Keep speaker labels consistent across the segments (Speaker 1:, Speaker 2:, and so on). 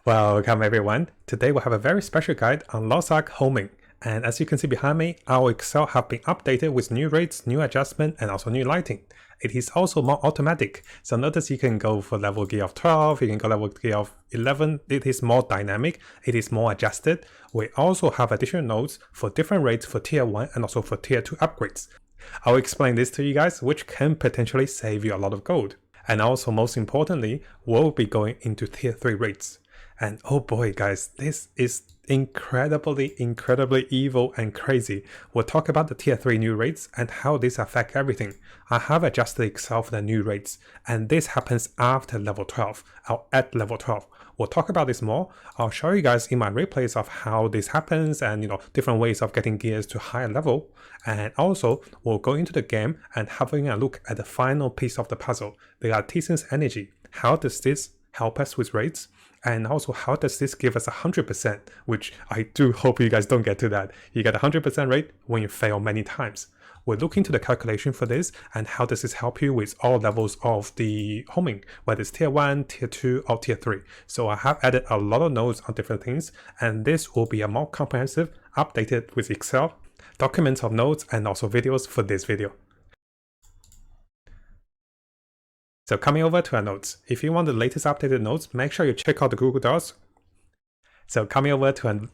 Speaker 1: Welcome everyone. Today we'll have a very special guide on Losark homing. And as you can see behind me, our Excel have been updated with new rates, new adjustment, and also new lighting. It is also more automatic. So notice you can go for level gear of 12, you can go level gear of 11. It is more dynamic, it is more adjusted. We also have additional nodes for different rates for tier 1 and also for tier 2 upgrades. I'll explain this to you guys, which can potentially save you a lot of gold. And also most importantly, we'll be going into tier 3 rates. And oh boy guys, this is incredibly evil and crazy. We'll talk about the tier 3 new rates and how these affect everything. I have adjusted Excel for the new rates, and this happens after level 12 or at level 12. We'll talk about this more. I'll show you guys in my replays of how this happens and different ways of getting gears to higher level. And also we'll go into the game and having a look at the final piece of the puzzle, the Artisan's energy. How does this help us with rates? And also, how does this give us 100%, which I do hope you guys don't get to that. You get 100% rate when you fail many times. We'll look into the calculation for this and how does this help you with all levels of the homing, whether it's tier 1, tier 2, or tier 3. So I have added a lot of nodes on different things, and this will be a more comprehensive, updated with Excel, documents of nodes, and also videos for this video. So coming over to our notes, if you want the latest updated notes, make sure you check out the Google Docs. So coming over to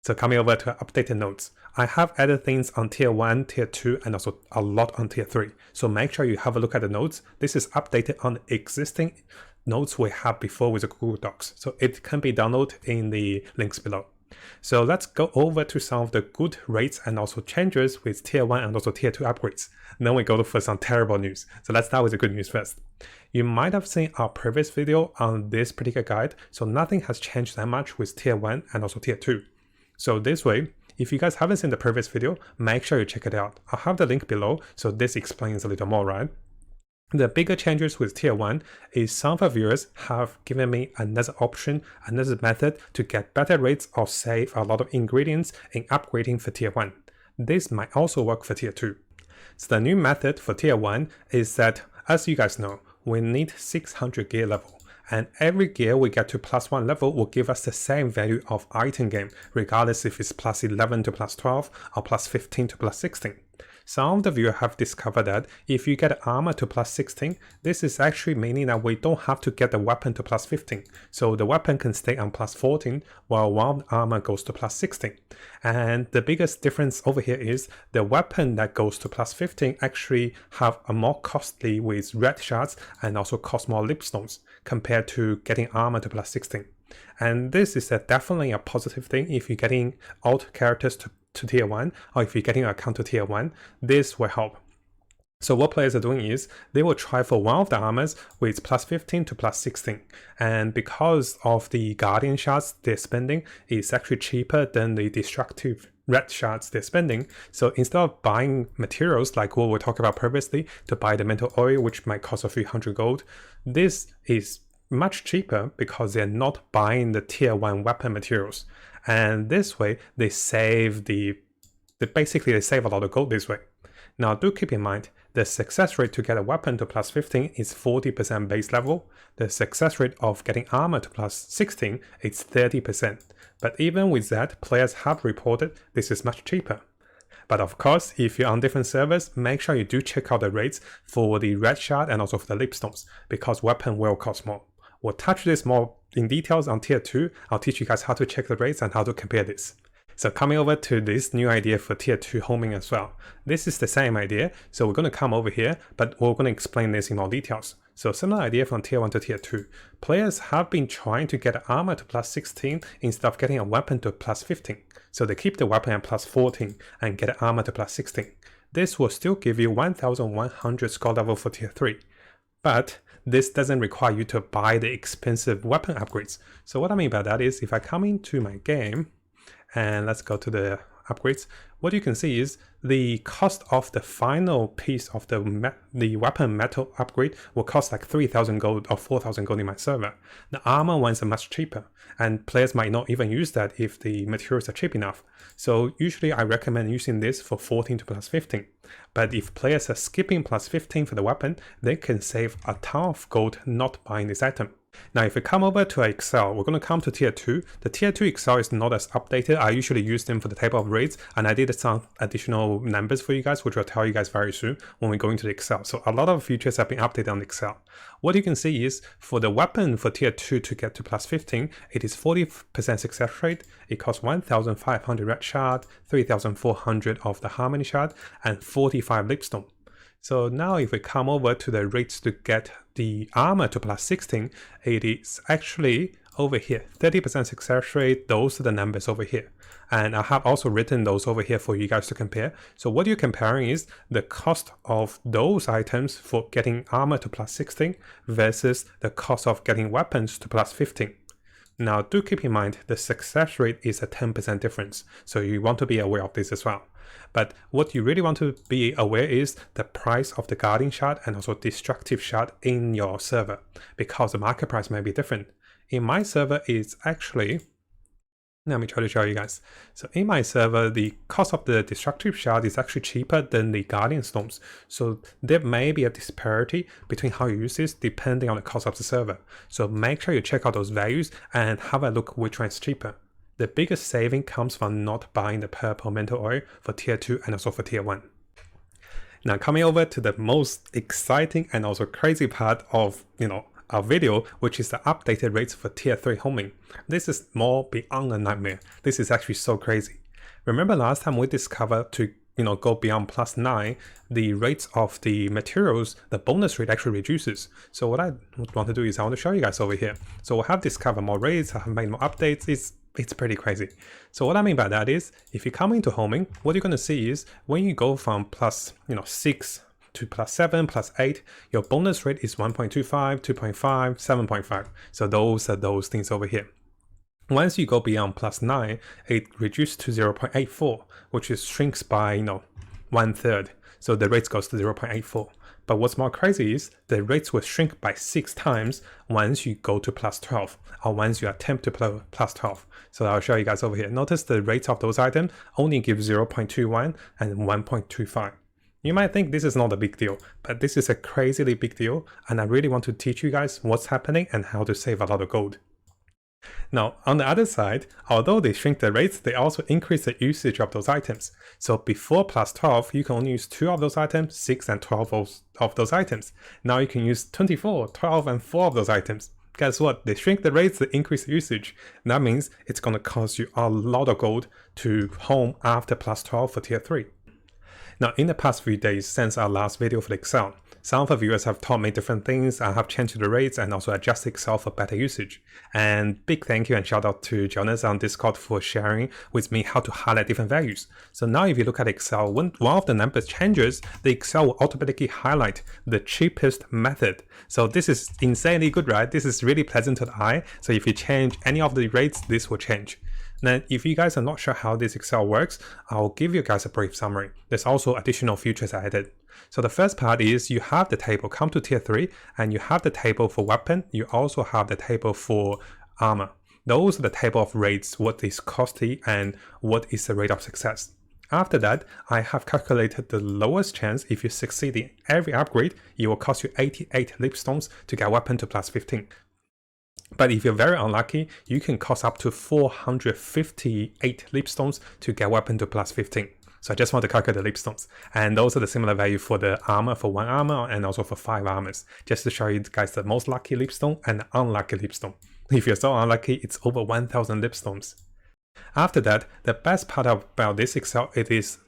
Speaker 1: updated notes, I have added things on tier 1, tier 2, and also a lot on tier 3. So make sure you have a look at the notes. This is updated on the existing notes we have before with the Google Docs. So it can be downloaded in the links below. So let's go over to some of the good rates and also changes with tier 1 and also tier 2 upgrades. Then we go for some terrible news. So let's start with the good news first. You might have seen our previous video on this particular guide, so nothing has changed that much with tier 1 and also tier 2. So this way, if you guys haven't seen the previous video, make sure you check it out. I'll have the link below, so this explains a little more, right? The bigger changes with tier 1 is some of our viewers have given me another option, another method to get better rates or save a lot of ingredients in upgrading for tier 1. This might also work for tier 2. So the new method for tier 1 is that, as you guys know, we need 600 gear level. And every gear we get to +1 level will give us the same value of item gain, regardless if it's +11 to +12 or +15 to +16. Some of the viewers have discovered that if you get armor to +16, this is actually meaning that we don't have to get the weapon to +15. So the weapon can stay on +14 while one of the armor goes to +16. And the biggest difference over here is the weapon that goes to +15 actually have a more costly with red shards and also cost more lipstones compared to getting armor to +16. And this is definitely a positive thing if you're getting alt characters to tier 1, or if you're getting an account to tier 1, this will help. So what players are doing is, they will try for one of the armors with +15 to +16. And because of the guardian shards they're spending is actually cheaper than the destructive red shards they're spending. So instead of buying materials like what we talked about previously, to buy the mental oil, which might cost a few hundred gold, this is much cheaper because they're not buying the tier 1 weapon materials. And this way they save basically they save a lot of gold this way. Now do keep in mind, the success rate to get a weapon to +15 is 40% base level. The success rate of getting armor to +16 is 30%. But even with that, players have reported this is much cheaper. But of course, if you're on different servers, make sure you do check out the rates for the red shard and also for the lipstones, because weapon will cost more. We'll touch this more in details on tier 2. I'll teach you guys how to check the rates and how to compare this. So coming over to this new idea for tier 2 homing as well. This is the same idea, so we're going to come over here, but we're going to explain this in more details. So similar idea from tier 1 to tier 2. Players have been trying to get armor to +16 instead of getting a weapon to +15. So they keep the weapon at +14 and get armor to +16. This will still give you 1100 score level for tier 3. But this doesn't require you to buy the expensive weapon upgrades. So what I mean by that is, if I come into my game and let's go to the upgrades, what you can see is the cost of the final piece of the weapon metal upgrade will cost like 3,000 gold or 4,000 gold in my server. The armor ones are much cheaper, and players might not even use that if the materials are cheap enough. So usually I recommend using this for 14 to +15. But if players are skipping +15 for the weapon, they can save a ton of gold not buying this item. Now, if we come over to Excel, we're going to come to tier 2. The tier 2 Excel is not as updated. I usually use them for the table of rates, and I did some additional numbers for you guys, which I'll tell you guys very soon when we go into the Excel. So a lot of features have been updated on Excel. What you can see is for the weapon for tier 2 to get to plus 15, it is 40% success rate. It costs 1,500 red shard, 3,400 of the harmony shard, and 45 lipstone. So now if we come over to the rates to get the armor to plus 16, it is actually over here, 30% success rate. Those are the numbers over here. And I have also written those over here for you guys to compare. So what you're comparing is the cost of those items for getting armor to plus 16 versus the cost of getting weapons to plus 15. Now, do keep in mind the success rate is a 10% difference. So you want to be aware of this as well. But what you really want to be aware is the price of the guarding shard and also destructive shard in your server, because the market price may be different. In my server, it's actually, let me try to show you guys. So in my server, the cost of the destructive shard is actually cheaper than the guardian stones. So there may be a disparity between how you use this depending on the cost of the server. So make sure you check out those values and have a look which one is cheaper. The biggest saving comes from not buying the purple mental oil for tier 2 and also for tier 1. Now coming over to the most exciting and also crazy part of, our video, which is the updated rates for tier 3 homing. This is more beyond a nightmare. This is actually so crazy. Remember last time we discovered to go beyond plus 9, the rates of the materials, the bonus rate actually reduces. So what I want to do is I want to show you guys over here. So we have discovered more rates, I have made more updates. It's pretty crazy. So what I mean by that is, if you come into homing, what you're going to see is when you go from plus 6 to plus 7, plus 8, your bonus rate is 1.25, 2.5, 7.5. So those are those things over here. Once you go beyond plus 9, it reduces to 0.84, which is shrinks by 1/3. So the rates goes to 0.84. But what's more crazy is the rates will shrink by 6 times once you go to plus 12, or once you attempt to plus 12. So I'll show you guys over here. Notice the rates of those items only give 0.21 and 1.25. You might think this is not a big deal, but this is a crazily big deal, and I really want to teach you guys what's happening and how to save a lot of gold. Now, on the other side, although they shrink the rates, they also increase the usage of those items. So before plus 12, you can only use 2 of those items, 6 and 12 of those items. Now you can use 24, 12 and 4 of those items. Guess what? They shrink the rates, they increase the usage. That means it's going to cost you a lot of gold to home after plus 12 for tier 3. Now, in the past few days since our last video for the Excel, some of the viewers have taught me different things. I have changed the rates and also adjusted Excel for better usage. And big thank you and shout out to Jonas on Discord for sharing with me how to highlight different values. So now if you look at Excel, when one of the numbers changes, the Excel will automatically highlight the cheapest method. So this is insanely good, right? This is really pleasant to the eye. So if you change any of the rates, this will change. Now, if you guys are not sure how this Excel works, I'll give you guys a brief summary. There's also additional features added. So the first part is you have the table, come to tier 3, and you have the table for weapon. You also have the table for armor. Those are the table of rates, what is costly and what is the rate of success. After that, I have calculated the lowest chance. If you succeed in every upgrade, it will cost you 88 lipstones to get weapon to plus 15. But if you're very unlucky, you can cost up to 458 lipstones to get weapon to plus 15. So I just want to calculate the lipstones. And those are the similar value for the armor, for 1 armor and also for 5 armors. Just to show you guys the most lucky lipstone and the unlucky lipstone. If you're so unlucky, it's over 1000 lipstones. After that, the best part about this Excel, it is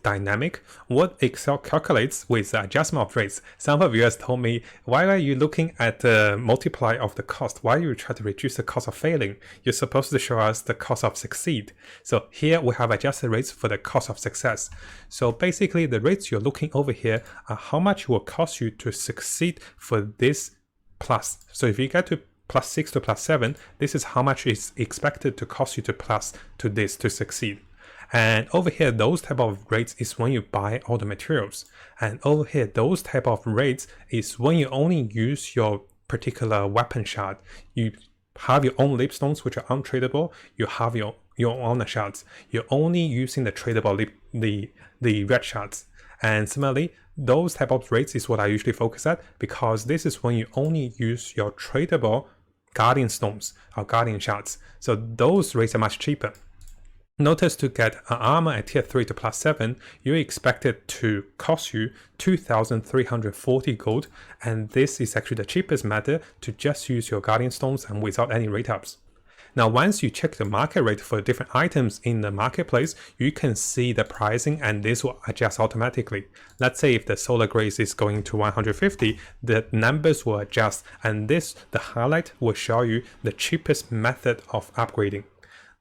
Speaker 1: dynamic. What Excel calculates with the adjustment of rates. Some of you guys told me, why are you looking at the multiply of the cost? Why you try to reduce the cost of failing? You're supposed to show us the cost of succeed. So here we have adjusted rates for the cost of success. So basically the rates you're looking over here are how much it will cost you to succeed for this plus. So if you get to plus 6 to plus 7, this is how much is expected to cost you to plus to this to succeed. And over here, those type of rates is when you buy all the materials. And over here, those type of rates is when you only use your particular weapon shard. You have your own lipstones, which are untradeable. You have your own shards. You're only using the tradable the red shards. And similarly, those type of rates is what I usually focus at, because this is when you only use your tradable Guardian Stones or Guardian Shards. So those rates are much cheaper. Notice to get an armor at tier 3 to plus 7, you expect it to cost you 2,340 gold, and this is actually the cheapest method to just use your Guardian Stones and without any rate ups. Now once you check the market rate for different items in the marketplace, you can see the pricing and this will adjust automatically. Let's say if the Solar Grace is going to 150, the numbers will adjust, and the highlight will show you the cheapest method of upgrading.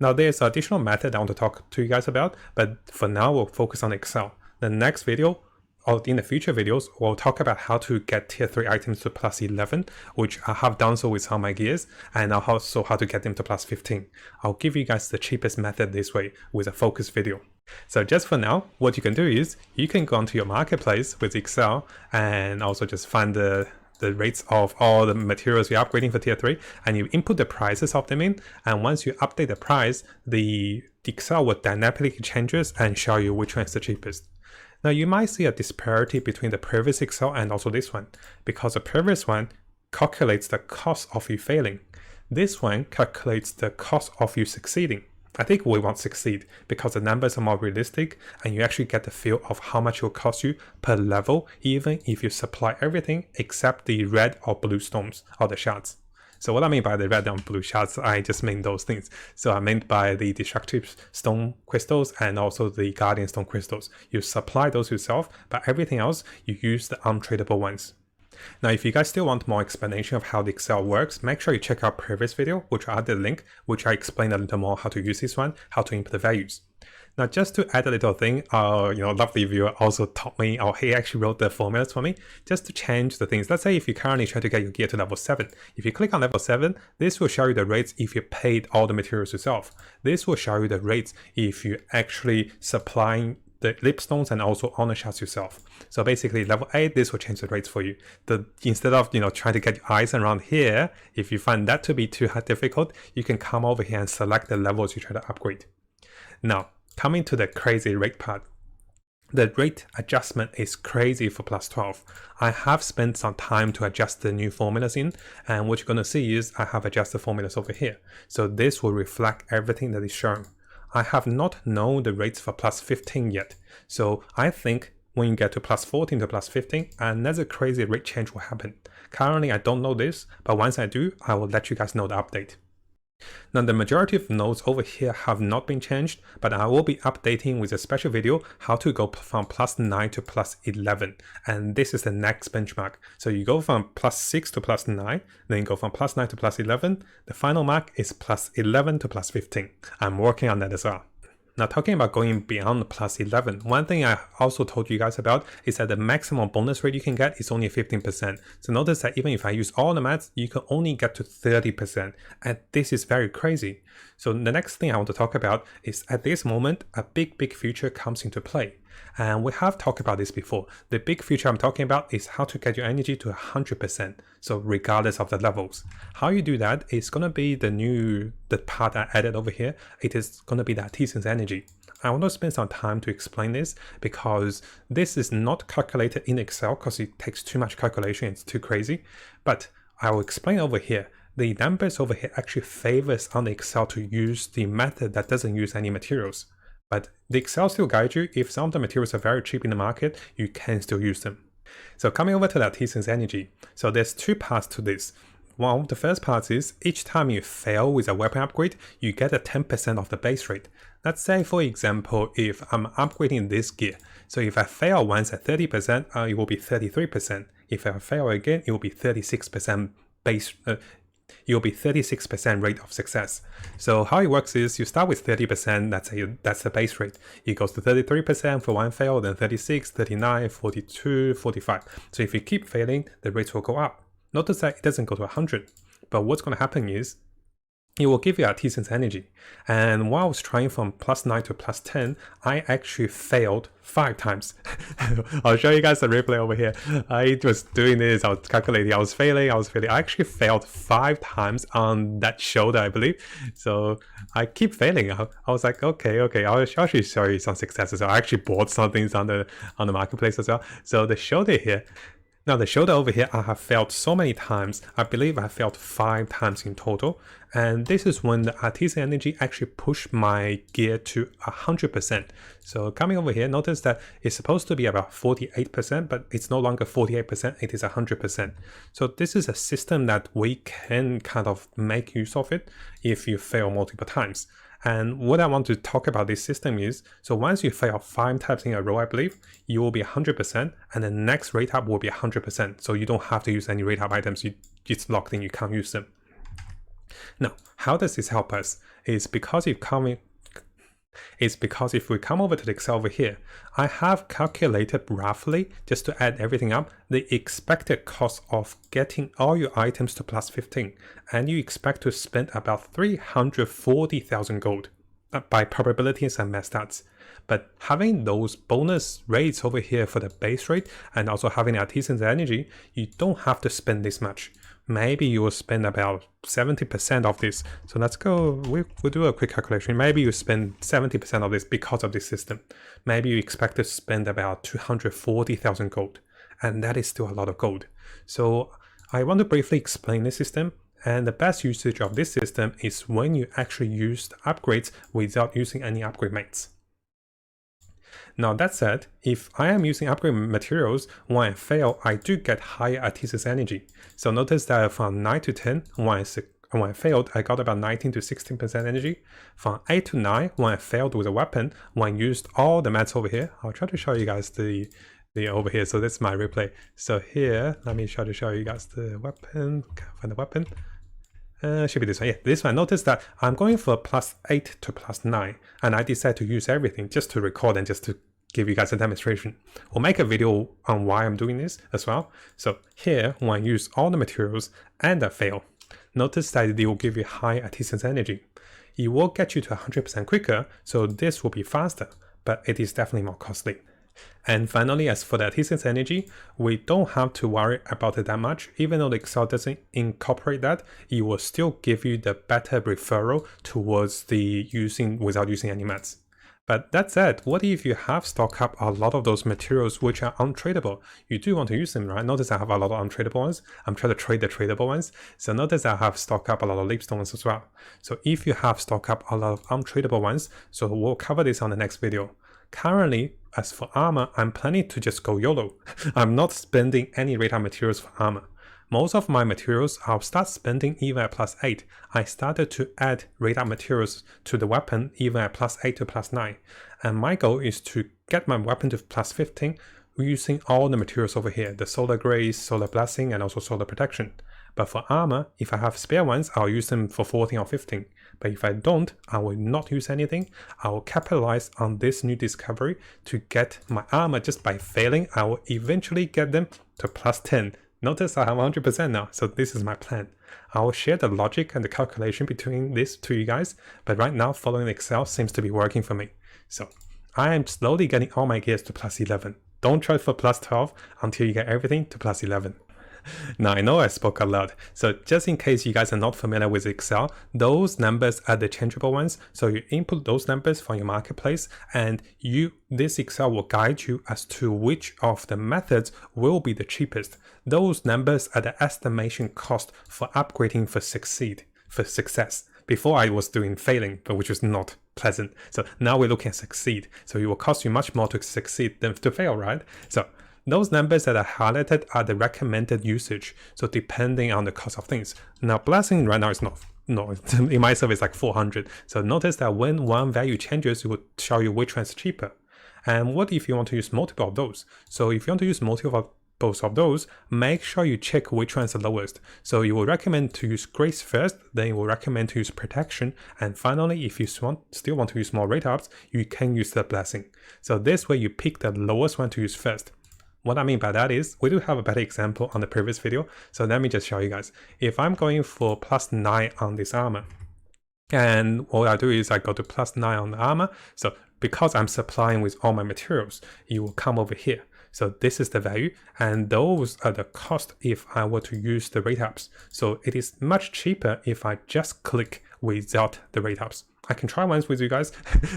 Speaker 1: Now there's an additional method I want to talk to you guys about, but for now we'll focus on Excel. The next video, or in the future videos, we'll talk about how to get tier 3 items to plus 11, which I have done so with some of my gears, and also how to get them to plus 15. I'll give you guys the cheapest method this way with a focus video. So just for now, what you can do is you can go onto your marketplace with Excel and also just find the rates of all the materials you're upgrading for tier 3, and you input the prices of them in, and once you update the price, the Excel will dynamically changes and show you which one is the cheapest. Now you might see a disparity between the previous Excel and also this one, because the previous one calculates the cost of you failing. This one calculates the cost of you succeeding. I think we want succeed because the numbers are more realistic and you actually get the feel of how much it will cost you per level, even if you supply everything except the red or blue stones or the shards. So what I mean by the red and blue shards, I just mean those things. So I meant by the destructive stone crystals and also the guardian stone crystals. You supply those yourself, but everything else you use the untradable ones. Now, if you guys still want more explanation of how the Excel works, make sure you check out previous video, which I added a link, which I explain a little more how to use this one, how to input the values. Now, just to add a little thing, lovely viewer also taught me, or he actually wrote the formulas for me, just to change the things. Let's say if you currently try to get your gear to level 7, if you click on level 7, this will show you the rates if you paid all the materials yourself. This will show you the rates if you actually supplying the lipstones and also honor shards yourself. So basically level 8, this will change the rates for you. Instead of trying to get your eyes around here, if you find that to be too difficult, you can come over here and select the levels you try to upgrade. Now, coming to the crazy rate part. The rate adjustment is crazy for plus 12. I have spent some time to adjust the new formulas in, and what you're going to see is I have adjusted formulas over here. So this will reflect everything that is shown. I have not known the rates for plus 15 yet, so I think when you get to plus 14 to plus 15, another crazy rate change will happen. Currently I don't know this, but once I do, I will let you guys know the update. Now the majority of nodes over here have not been changed, but I will be updating with a special video how to go from plus 9 to plus 11, and this is the next benchmark. So you go from plus 6 to plus 9, then you go from plus 9 to plus 11, the final mark is plus 11 to plus 15. I'm working on that as well. Now talking about going beyond plus 11, one thing I also told you guys about is that the maximum bonus rate you can get is only 15%. So notice that even if I use all the mats, you can only get to 30%. And this is very crazy. So the next thing I want to talk about is at this moment, a big feature comes into play. And we have talked about this before. The big feature I'm talking about is how to get your energy to 100%. So regardless of the levels. How you do that is going to be the part I added over here. It is going to be the Artisan's energy. I want to spend some time to explain this because this is not calculated in Excel because it takes too much calculation. It's too crazy. But I will explain over here. The numbers over here actually favors on the Excel to use the method that doesn't use any materials. But the Excel still guides you. If some of the materials are very cheap in the market, you can still use them. So coming over to the Artisan's energy. So there's two parts to this. One of the first parts is each time you fail with a weapon upgrade, you get a 10% of the base rate. Let's say, for example, if I'm upgrading this gear. So if I fail once at 30%, it will be 33%. If I fail again, it will be 36% you'll be 36% rate of success. So how it works is you start with 30%, that's the base rate. It goes to 33% for one fail, then 36, 39, 42, 45. So if you keep failing, the rates will go up. Notice that it doesn't go to 100, but what's going to happen is it will give you Artisan's energy. And while I was trying from plus 9 to plus 10, I actually failed 5 times. I'll show you guys the replay over here. I was doing this, I was calculating, I was failing. I actually failed 5 times on that shoulder, I believe. So I keep failing. I was like, okay, I'll actually show you some successes. I actually bought some things on the marketplace as well. So the shoulder here, Now the shoulder over here, I have failed so many times. I believe I failed 5 times in total. And this is when the Artisan energy actually pushed my gear to 100%. So coming over here, notice that it's supposed to be about 48%, but it's no longer 48%, it is 100%. So this is a system that we can kind of make use of it if you fail multiple times. And what I want to talk about this system is, so once you fail 5 times in a row, I believe, you will be 100%, and the next rate up will be 100%. So you don't have to use any rate up items. It's locked in, you can't use them. Now, how does this help us? It's because if we come over to the Excel over here, I have calculated roughly, just to add everything up, the expected cost of getting all your items to plus 15, and you expect to spend about 340,000 gold by probabilities and math stats. But having those bonus rates over here for the base rate and also having Artisan's energy, you don't have to spend this much. Maybe you will spend about 70% of this. So let's go, we'll do a quick calculation. Maybe you spend 70% of this because of this system. Maybe you expect to spend about 240,000 gold. And that is still a lot of gold. So I want to briefly explain this system. And the best usage of this system is when you actually use the upgrades without using any upgrade mates. Now that said, if I am using upgrade materials, when I fail, I do get higher Artisan's energy. So notice that from 9 to 10, when I failed, I got about 19 to 16% energy. From 8 to 9, when I failed with a weapon, when I used all the mats over here, I'll try to show you guys the over here. So that's my replay. So here, let me try to show you guys the weapon. Can't find the weapon. Should be this one. Yeah, this one. Notice that I'm going for plus 8 to plus 9, and I decided to use everything just to record and just to give you guys a demonstration. We'll make a video on why I'm doing this as well. So here, when I use all the materials and I fail, notice that it will give you high Artisan's energy. It will get you to 100% quicker, so this will be faster, but it is definitely more costly. And finally, as for the Artisan's energy, we don't have to worry about it that much. Even though the Excel doesn't incorporate that, it will still give you the better referral towards the using without using any mats. But that said, what if you have stocked up a lot of those materials which are untradeable? You do want to use them, right? Notice I have a lot of untradeable ones. I'm trying to trade the tradable ones. So notice I have stocked up a lot of leapstones as well. So if you have stocked up a lot of untradeable ones, so we'll cover this on the next video. Currently, as for armor, I'm planning to just go YOLO. I'm not spending any rate up materials for armor. Most of my materials I'll start spending even at plus 8. I started to add rate up materials to the weapon even at plus 8 to plus 9. And my goal is to get my weapon to plus 15 using all the materials over here, the solar grace, solar blessing, and also solar protection. But for armor, if I have spare ones, I'll use them for 14 or 15. But if I don't, I will not use anything. I will capitalize on this new discovery to get my armor. Just by failing, I will eventually get them to plus 10. Notice I have 100% now, so this is my plan. I will share the logic and the calculation between this to you guys, but right now following Excel seems to be working for me. So I am slowly getting all my gears to plus 11. Don't try for plus 12 until you get everything to plus 11. Now I know I spoke a lot, so just in case you guys are not familiar with Excel, those numbers are the changeable ones. So you input those numbers from your marketplace, and this Excel will guide you as to which of the methods will be the cheapest. Those numbers are the estimation cost for upgrading for success. Before I was doing failing, but which was not pleasant. So now we're looking at succeed. So it will cost you much more to succeed than to fail, right? So those numbers that are highlighted are the recommended usage. So depending on the cost of things. Now blessing right now is not, no, in myself it's like 400. So notice that when one value changes, it will show you which one is cheaper. And what if you want to use multiple of those? So if you want to use multiple of those, make sure you check which one is the lowest. So you will recommend to use grace first, then you will recommend to use protection, and finally, if you still want to use more rate ups, you can use the blessing. So this way you pick the lowest one to use first. What I mean by that is, we do have a better example on the previous video, so let me just show you guys. If I'm going for plus 9 on this armor, and what I do is I go to plus 9 on the armor, so because I'm supplying with all my materials, it will come over here. So this is the value, and those are the cost if I were to use the rate ups. So it is much cheaper if I just click without the rate ups. I can try once with you guys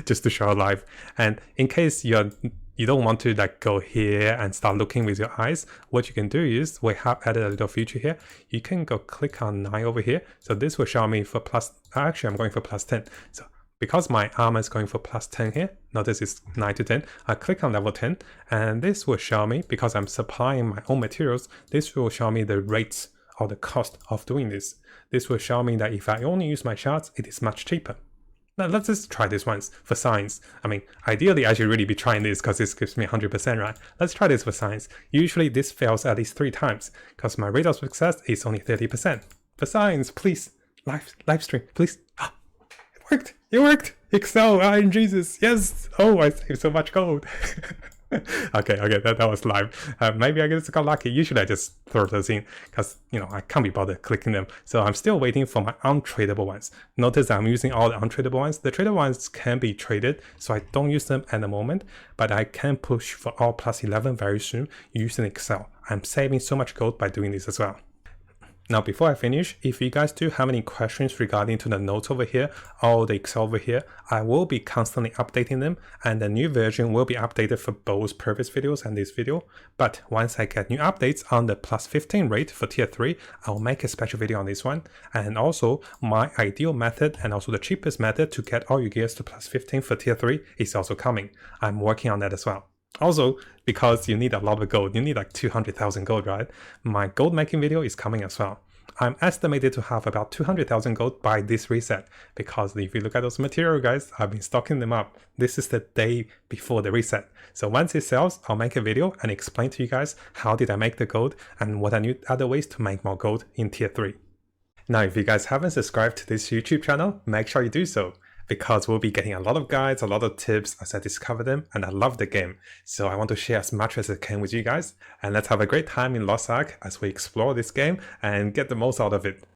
Speaker 1: just to show live. And in case you're you don't want to like go here and start looking with your eyes. What you can do is we have added a little feature here. You can go click on 9 over here. So this will show me for plus, actually I'm going for plus 10. So because my armor is going for plus 10 here, notice it's 9 to 10. I click on level 10 and this will show me, because I'm supplying my own materials, this will show me the rates or the cost of doing this. This will show me that if I only use my shards, it is much cheaper. Now let's just try this once for science. I mean, ideally I should really be trying this because this gives me 100%, right? Let's try this for science. Usually this fails at least 3 times because my rate of success is only 30%. For science, please, live stream, please. Ah, it worked! It worked! Excel, Iron Jesus, yes! Oh, I saved so much gold. okay, that was live. Maybe I just got lucky. Usually I just throw those in because, you know, I can't be bothered clicking them. So I'm still waiting for my untradeable ones. Notice I'm using all the untradeable ones. The tradable ones can be traded, so I don't use them at the moment, but I can push for all plus 11 very soon using Excel. I'm saving so much gold by doing this as well. Now, before I finish, if you guys do have any questions regarding to the notes over here or the Excel over here, I will be constantly updating them, and the new version will be updated for both previous videos and this video. But once I get new updates on the plus 15 rate for tier 3, I'll make a special video on this one. And also, my ideal method and also the cheapest method to get all your gears to plus 15 for tier 3 is also coming. I'm working on that as well. Also, because you need a lot of gold, you need like 200,000 gold, right? My gold making video is coming as well. I'm estimated to have about 200,000 gold by this reset, because if you look at those material guys, I've been stocking them up. This is the day before the reset. So once it sells, I'll make a video and explain to you guys how did I make the gold and what are new other ways to make more gold in tier 3. Now, if you guys haven't subscribed to this YouTube channel, make sure you do so, because we'll be getting a lot of guides, a lot of tips as I discover them, and I love the game. So I want to share as much as I can with you guys, and let's have a great time in Lost Ark as we explore this game and get the most out of it.